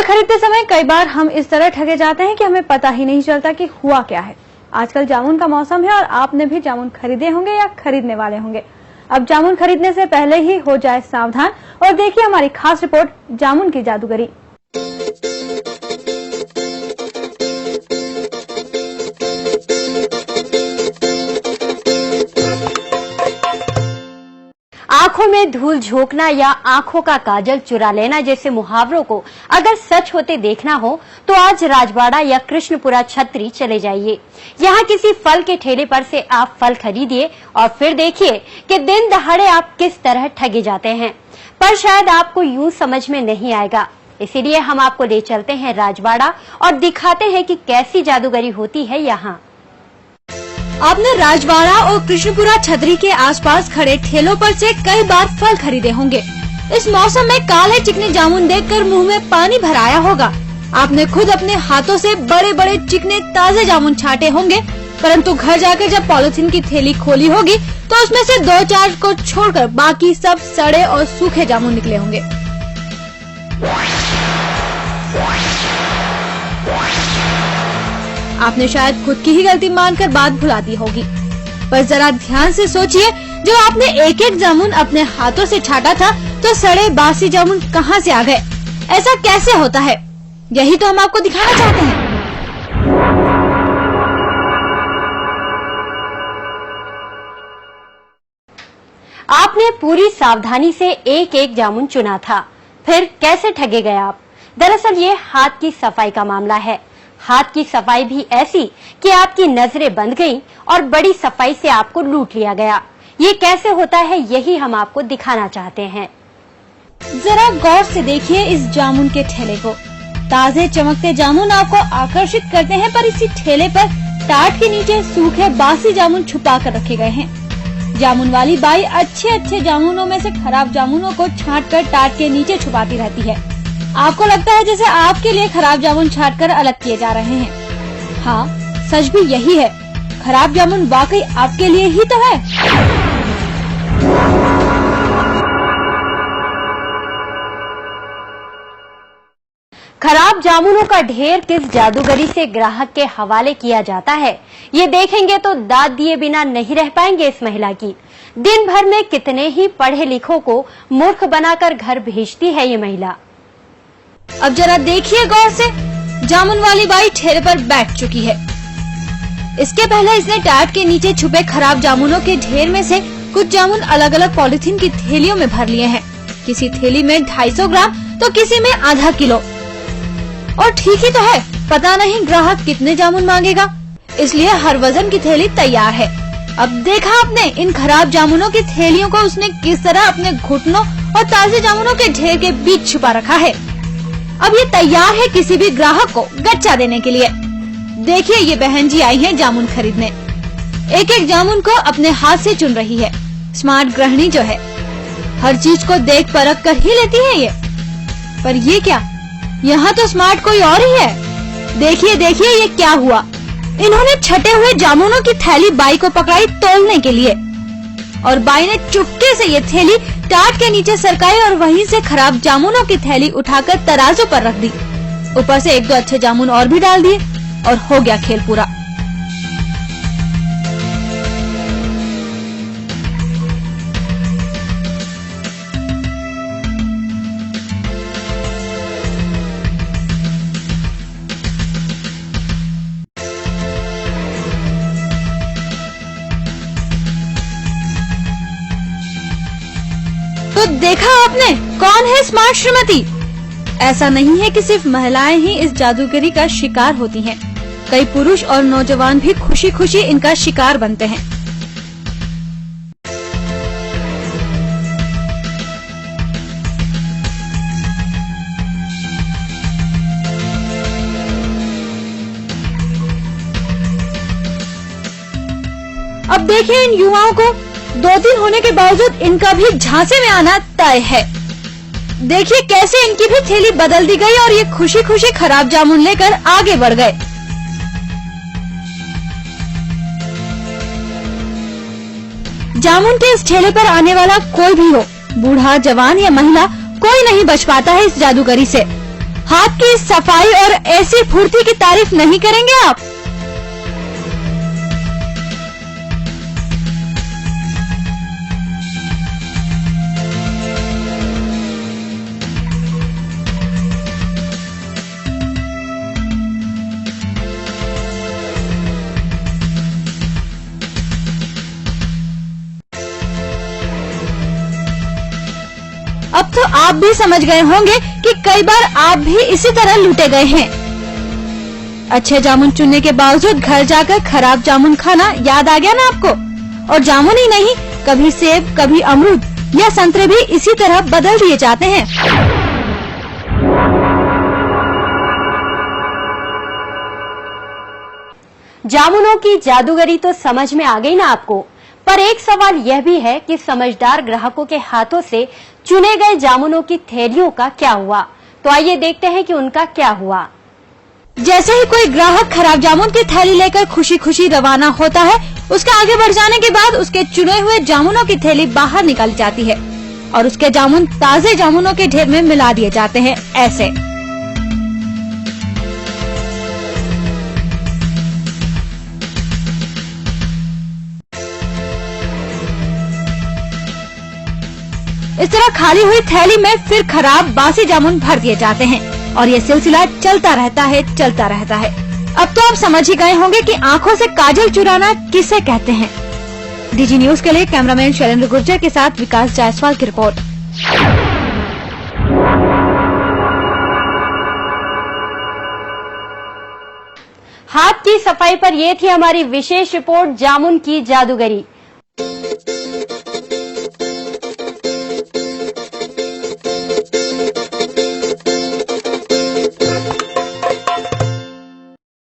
फल खरीदते समय कई बार हम इस तरह ठगे जाते हैं कि हमें पता ही नहीं चलता कि हुआ क्या है। आजकल जामुन का मौसम है और आपने भी जामुन खरीदे होंगे या खरीदने वाले होंगे। अब जामुन खरीदने से पहले ही हो जाए सावधान और देखिए हमारी खास रिपोर्ट जामुन की जादूगरी। आंखों में धूल झोंकना या आंखों का काजल चुरा लेना जैसे मुहावरों को अगर सच होते देखना हो तो आज राजवाड़ा या कृष्णपुरा छतरी चले जाइए। यहाँ किसी फल के ठेले पर से आप फल खरीदिए और फिर देखिए कि दिन दहाड़े आप किस तरह ठगे जाते हैं। पर शायद आपको यूं समझ में नहीं आएगा, इसीलिए हम आपको ले चलते हैं राजवाड़ा और दिखाते हैं कि कैसी जादूगरी होती है यहाँ। आपने राजवाड़ा और कृष्णपुरा छतरी के आसपास खड़े ठेलों पर से कई बार फल खरीदे होंगे। इस मौसम में काले चिकने जामुन देखकर मुंह में पानी भर आया होगा। आपने खुद अपने हाथों से बड़े बड़े चिकने ताजे जामुन छाटे होंगे, परंतु घर जाकर जब पॉलिथीन की थैली खोली होगी तो उसमें से 2-4 को छोड़कर बाकी सब सड़े और सूखे जामुन निकले होंगे। आपने शायद खुद की ही गलती मानकर बात भुला दी होगी, पर जरा ध्यान से सोचिए, जो आपने एक एक जामुन अपने हाथों से छाटा था तो सड़े बासी जामुन कहां से आ गए? ऐसा कैसे होता है? यही तो हम आपको दिखाना चाहते हैं। आपने पूरी सावधानी से एक एक जामुन चुना था, फिर कैसे ठगे गए आप? दरअसल ये हाथ की सफाई का मामला है। हाथ की सफाई भी ऐसी कि आपकी नजरें बंद गईं और बड़ी सफाई से आपको लूट लिया गया। ये कैसे होता है, यही हम आपको दिखाना चाहते हैं। जरा गौर से देखिए इस जामुन के ठेले को। ताजे चमकते जामुन आपको आकर्षित करते हैं, पर इसी ठेले पर टाट के नीचे सूखे बासी जामुन छुपा कर रखे गए हैं। जामुन वाली बाई अच्छे जामुनों में से खराब जामुनों को छांटकर टाट के नीचे छुपाती रहती है। आपको लगता है जैसे आपके लिए खराब जामुन छांटकर अलग किए जा रहे हैं। हाँ, सच भी यही है। खराब जामुन वाकई आपके लिए ही तो है। खराब जामुनों का ढेर किस जादूगरी से ग्राहक के हवाले किया जाता है, ये देखेंगे तो दाद दिए बिना नहीं रह पाएंगे इस महिला की। दिन भर में कितने ही पढ़े लिखों को मूर्ख बनाकर घर भेजती है ये महिला। अब जरा देखिए गौर से, जामुन वाली बाई ठेले पर बैठ चुकी है। इसके पहले इसने टाट के नीचे छुपे खराब जामुनों के ढेर में से कुछ जामुन अलग अलग पॉलिथीन की थैलियों में भर लिए हैं। किसी थैली में 250 ग्राम तो किसी में आधा किलो। और ठीक ही तो है, पता नहीं ग्राहक कितने जामुन मांगेगा, इसलिए हर वजन की थैली तैयार है। अब देखा आपने इन खराब जामुनों की थैलियों को उसने किस तरह अपने घुटनों और ताजे जामुनों के ढेर के बीच छुपा रखा है। अब ये तैयार है किसी भी ग्राहक को गच्चा देने के लिए। देखिए ये बहन जी आई हैं जामुन खरीदने। एक एक जामुन को अपने हाथ से चुन रही है। स्मार्ट गृहिणी जो है, हर चीज को देख परख कर ही लेती है ये। पर ये क्या, यहाँ तो स्मार्ट कोई और ही है। देखिए ये क्या हुआ। इन्होंने छटे हुए जामुनों की थैली बाई को पकड़ाई तोलने के लिए, और बाई ने चुपके से ये थैली टाट के नीचे सरकाई और वहीं से खराब जामुनों की थैली उठाकर तराजू पर रख दी। ऊपर से 1-2 अच्छे जामुन और भी डाल दिए और हो गया खेल पूरा। तो देखा आपने, कौन है स्मार्ट श्रीमती? ऐसा नहीं है कि सिर्फ महिलाएं ही इस जादूगरी का शिकार होती हैं। कई पुरुष और नौजवान भी खुशी खुशी इनका शिकार बनते हैं। अब देखिए इन युवाओं को 2 दिन होने के बावजूद इनका भी झांसे में आना तय है। देखिए कैसे इनकी भी थैली बदल दी गई और ये खुशी खुशी खराब जामुन लेकर आगे बढ़ गए। जामुन के इस ठेले पर आने वाला कोई भी हो, बूढ़ा, जवान या महिला, कोई नहीं बच पाता है इस जादूगरी से। हाथ की सफाई और ऐसी फुर्ती की तारीफ नहीं करेंगे आप? अब तो आप भी समझ गए होंगे कि कई बार आप भी इसी तरह लूटे गए हैं। अच्छे जामुन चुनने के बावजूद घर जाकर खराब जामुन खाना याद आ गया ना आपको? और जामुन ही नहीं, कभी सेब, कभी अमरूद या संतरे भी इसी तरह बदल दिए जाते हैं। जामुनों की जादूगरी तो समझ में आ गई ना आपको, पर एक सवाल यह भी है कि समझदार ग्राहकों के हाथों से चुने गए जामुनों की थैलियों का क्या हुआ। तो आइए देखते हैं कि उनका क्या हुआ। जैसे ही कोई ग्राहक खराब जामुन की थैली लेकर खुशी खुशी रवाना होता है, उसके आगे बढ़ जाने के बाद उसके चुने हुए जामुनों की थैली बाहर निकाली जाती है और उसके जामुन ताजे जामुनों के ढेर में मिला दिए जाते हैं। ऐसे इस तरह खाली हुई थैली में फिर खराब बासी जामुन भर दिए जाते हैं और ये सिलसिला चलता रहता है। अब तो आप समझ ही गए होंगे कि आंखों से काजल चुराना किसे कहते हैं। डीजी न्यूज के लिए कैमरामैन शैलेंद्र गुर्जर के साथ विकास जायसवाल की रिपोर्ट। हाथ की सफाई पर ये थी हमारी विशेष रिपोर्ट जामुन की जादूगरी।